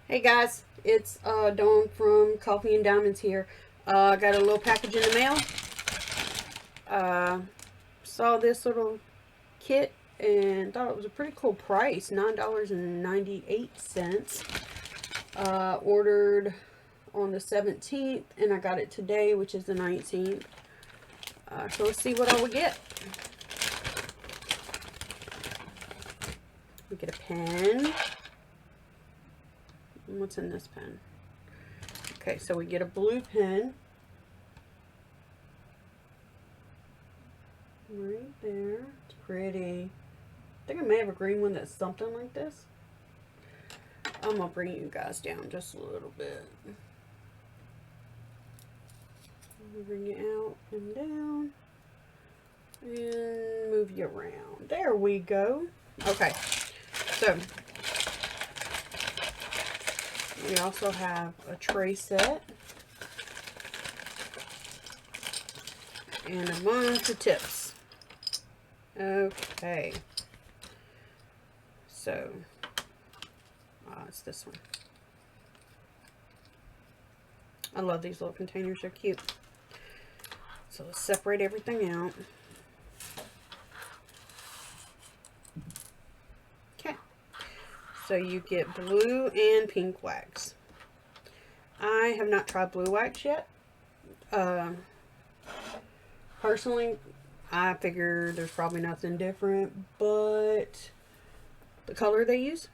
Hey guys, it's Dawn from Coffee and Diamonds here. Got a little package in the mail. Uh, saw this little kit and thought it was a pretty cool price, $9.98. Ordered on the 17th and I got it today, which is the 19th. So let's see what I would get. We get a pen. What's in this pen? Okay, so we get a blue pen. Right there. It's pretty. I think I may have a green one that's something like this. I'm going to bring you guys down just a little bit. Bring you out and down. And move you around. There we go. Okay, so we also have a tray set and a bunch of tips. Okay, so it's this one. I love these little containers, they're cute. So let's separate everything out. Okay, so you get blue and pink wax. I have not tried blue wax yet. Personally, I figure there's probably nothing different but the color they use.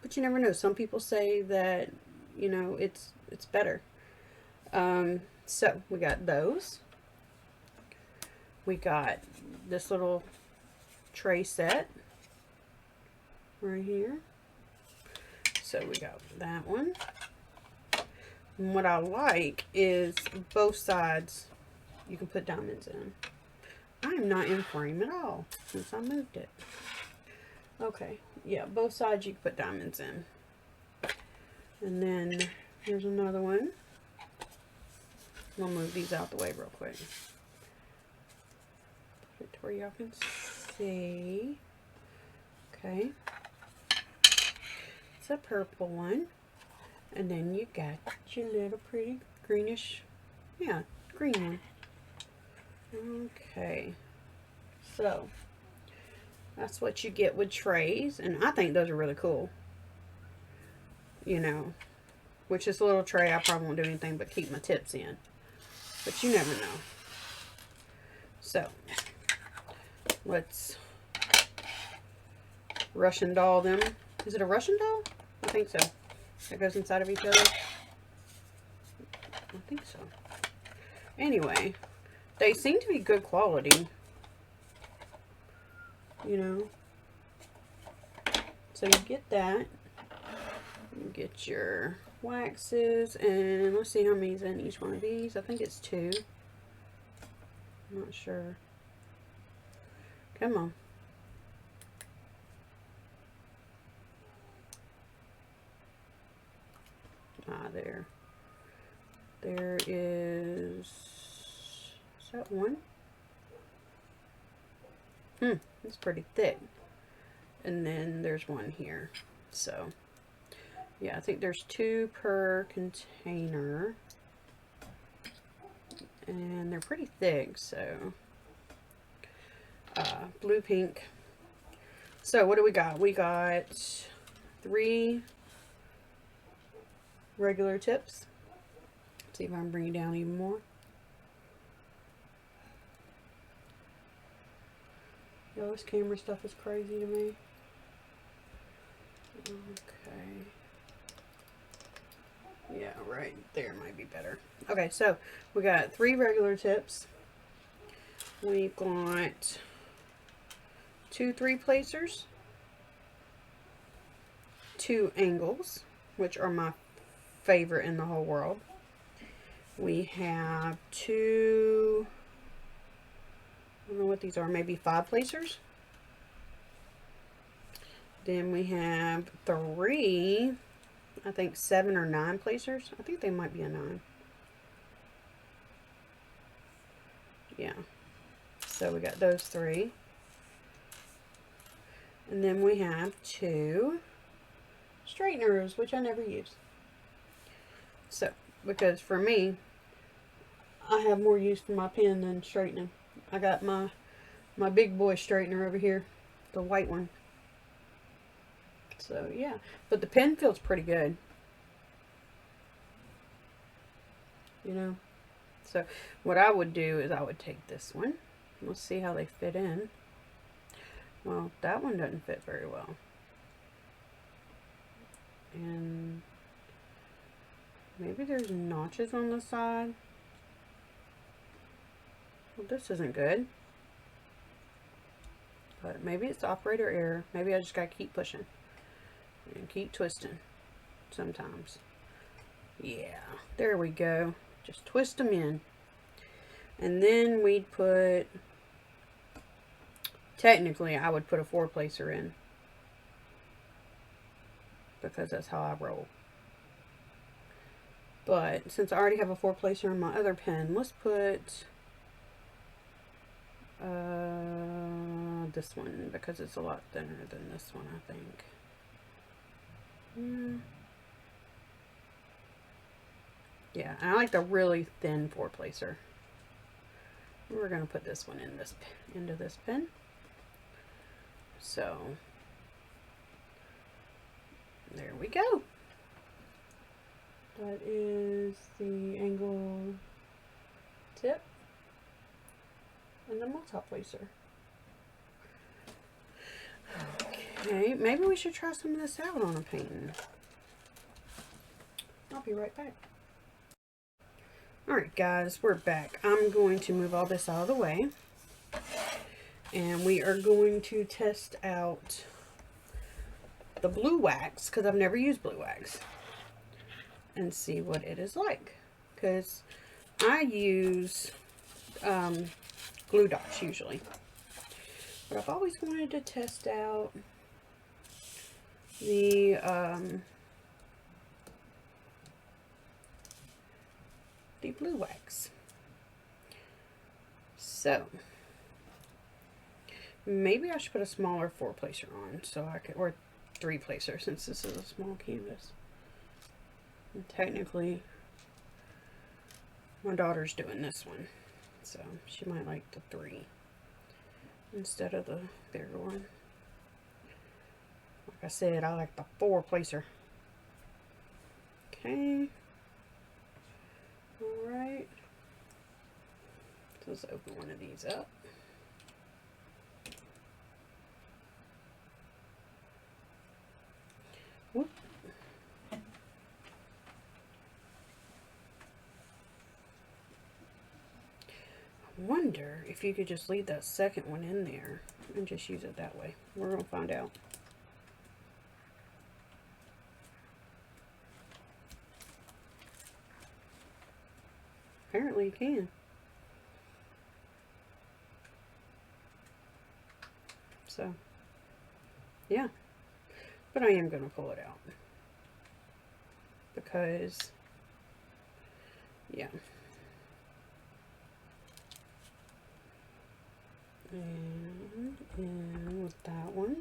But you never know. Some people say that, you know, it's better. So we got those. We got this little tray set right here. So we got that one. And what I like is both sides you can put diamonds in. I'm not in frame at all since I moved it. Okay, yeah, both sides you can put diamonds in. And then here's another one. I'll move these out the way real quick. Put it to where y'all can see. Okay. It's a purple one. And then you got your little pretty greenish, yeah, green one. Okay. So, that's what you get with trays. And I think those are really cool. You know, which this little tray I probably won't do anything but keep my tips in. But you never know. So, let's Russian doll them. Is it a Russian doll? I think so. That goes inside of each other. I think so. Anyway, they seem to be good quality. You know. So you get that. You get your waxes, and let's see how many's in each one of these. I think it's 2. I'm not sure. Come on. There. There is that one? It's pretty thick. And then there's one here. So, yeah, I think there's 2 per container. And they're pretty thick, so. Blue, pink. So, what do we got? We got 3 regular tips. Let's see if I can bring it down even more. Yo, this camera stuff is crazy to me. Okay. Yeah, right there might be better. Okay, so we got 3 regular tips. We've got 2 3-placers, 2 angles, which are my favorite in the whole world. We have 2, I don't know what these are, maybe 5-placers. Then we have 3, I think 7 or 9-placers. I think they might be a 9. Yeah. So we got those 3. And then we have 2 straighteners, which I never use. So, because for me, I have more use for my pen than straightening. I got my big boy straightener over here, the white one. So yeah, but the pen feels pretty good, you know. So what I would do is I would take this one. Let's see how they fit in. Well, that one doesn't fit very well. And maybe there's notches on the side. Well, this isn't good. But maybe it's operator error. Maybe I just gotta keep pushing and keep twisting sometimes. Yeah, there we go. Just twist them in. And then we'd put, technically I would put a 4-placer in, because that's how I roll. But since I already have a 4-placer in my other pen, let's put this one, because it's a lot thinner than this one, I think. Yeah, I like the really thin 4-placer. We're going to put this one in into this pen. So there we go. That is the angle tip and the multi-placer. Okay, maybe we should try some of this out on a painting. I'll be right back. Alright guys, we're back. I'm going to move all this out of the way. And we are going to test out the blue wax, because I've never used blue wax, and see what it is like. Because I use glue dots usually. But I've always wanted to test out the blue wax. So maybe I should put a smaller 4-placer on, so I could, or 3-placer, since this is a small canvas. And technically my daughter's doing this one, so she might like the 3 instead of the bigger one. Like I said, I like the 4-placer. Okay. Alright. So let's open one of these up. Whoop. I wonder if you could just leave that second one in there and just use it that way. We're going to find out. Apparently you can. So, yeah. But I am going to pull it out. Because, yeah. And with that one,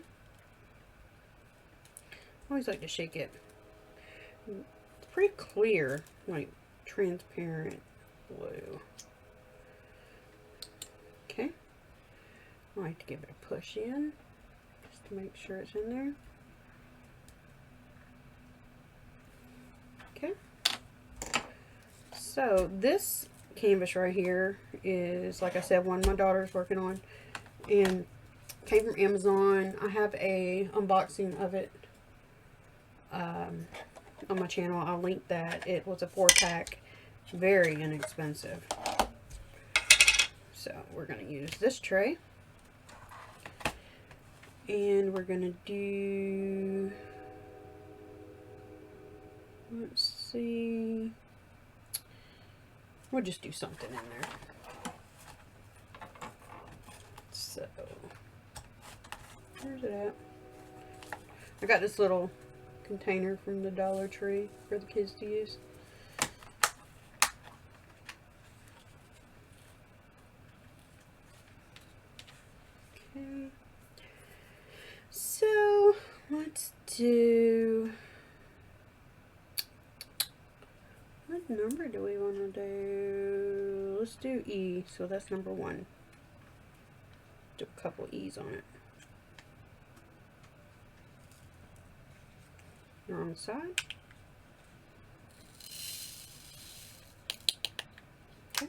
I always like to shake it. It's pretty clear, like transparent blue. Okay. I like to give it a push in, just to make sure it's in there. Okay. So this canvas right here is, like I said, one my daughter's working on, and came from Amazon. I have a unboxing of it on my channel. I'll link that. It was a 4-pack, very inexpensive. So we're going to use this tray, and we're going to do, let's see, we'll just do something in there. So, where's it at? I got this little container from the Dollar Tree for the kids to use. Okay. So, let's do number do we want to do? Let's do E. So that's number 1. Do a couple E's on it. Wrong side. Okay.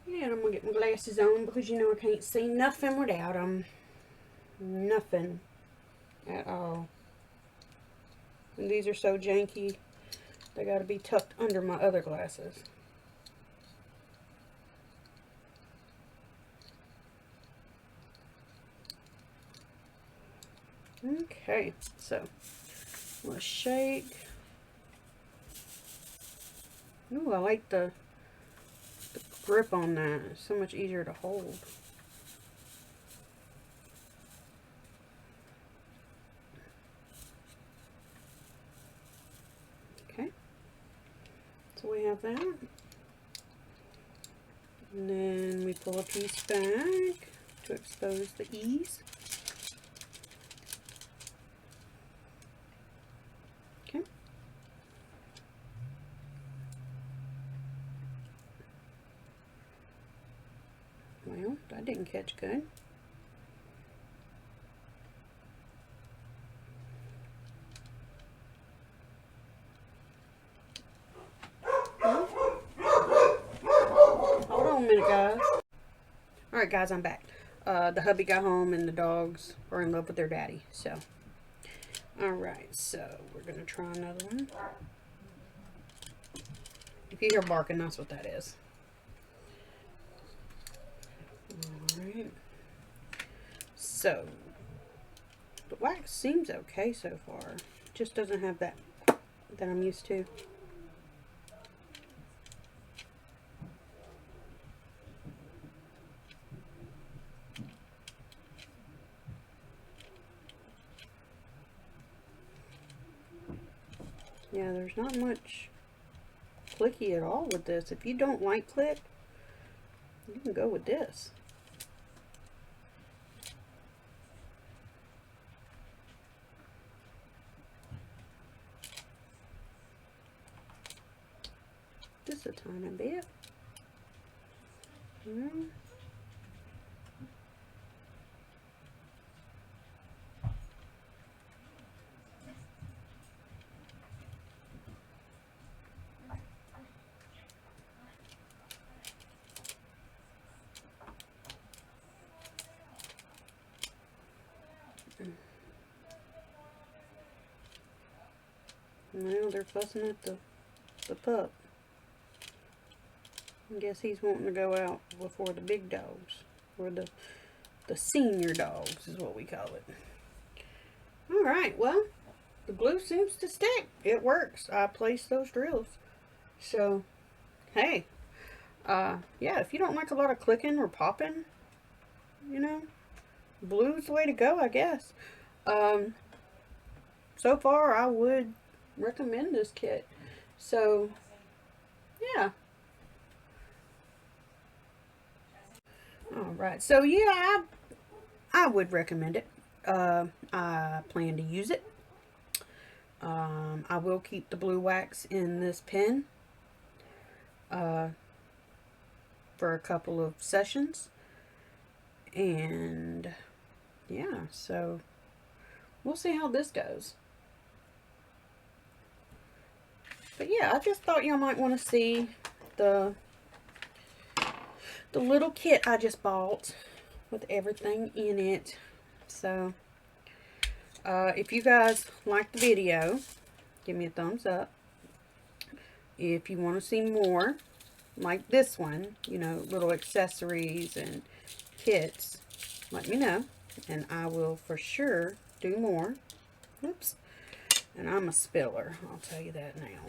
Yeah, and I'm going to get my glasses on because you know I can't see nothing without them. Nothing at all. And these are so janky, they got to be tucked under my other glasses. Okay, so let's shake. Ooh, I like the grip on that. It's so much easier to hold. Okay, so we have that. And then we pull a piece back to expose the E's. Okay. Well, that didn't catch good. Hold on a minute, guys. Alright, guys, I'm back. The hubby got home and the dogs are in love with their daddy. So, alright, so we're going to try another one. If you hear barking, that's what that is. Alright. So, the wax seems okay so far. Just doesn't have that I'm used to. Yeah, there's not much clicky at all with this. If you don't like click, you can go with this. Just a tiny bit. Well, they're fussing at the pup. I guess he's wanting to go out before the big dogs, or the senior dogs is what we call it. Alright, well, the glue seems to stick. It works. I placed those drills. So, hey, yeah, if you don't like a lot of clicking or popping, you know, blue's the way to go, I guess. So far, I would recommend this kit. So, yeah. Alright, so yeah, I would recommend it. I plan to use it. I will keep the blue wax in this pen for a couple of sessions. And yeah, so we'll see how this goes. But yeah, I just thought y'all might want to see the little kit I just bought with everything in it. So, if you guys like the video, give me a thumbs up. If you want to see more like this one, you know, little accessories and kits, let me know, and I will for sure do more. Oops. And I'm a spiller, I'll tell you that now.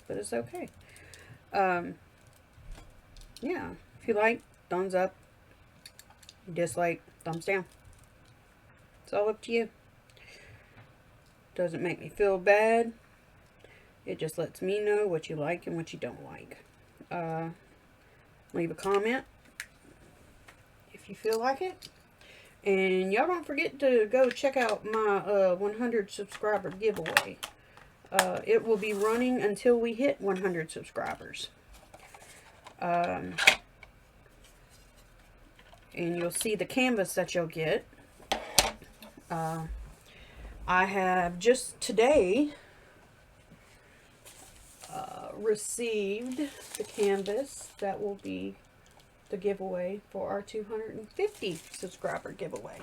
But it's okay. Yeah. If you like, thumbs up. Dislike, thumbs down. It's all up to you. Doesn't make me feel bad. It just lets me know what you like and what you don't like. Leave a comment if you feel like it. And y'all don't forget to go check out my 100 subscriber giveaway. It will be running until we hit 100 subscribers. And you'll see the canvas that you'll get. I have just today received the canvas that will be the giveaway for our 250 subscriber giveaway.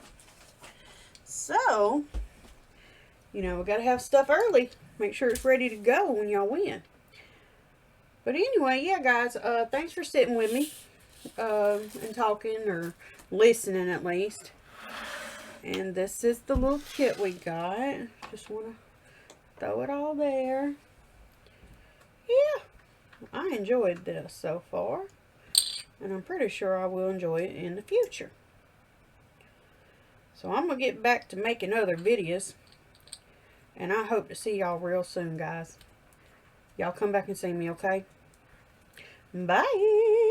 So, you know, we got to have stuff early. Make sure it's ready to go when y'all win. But anyway, yeah, guys, thanks for sitting with me and talking, or listening at least. And this is the little kit we got. Just want to throw it all there. Yeah, I enjoyed this so far. And I'm pretty sure I will enjoy it in the future. So I'm going to get back to making other videos. And I hope to see y'all real soon, guys. Y'all come back and see me, okay? Bye.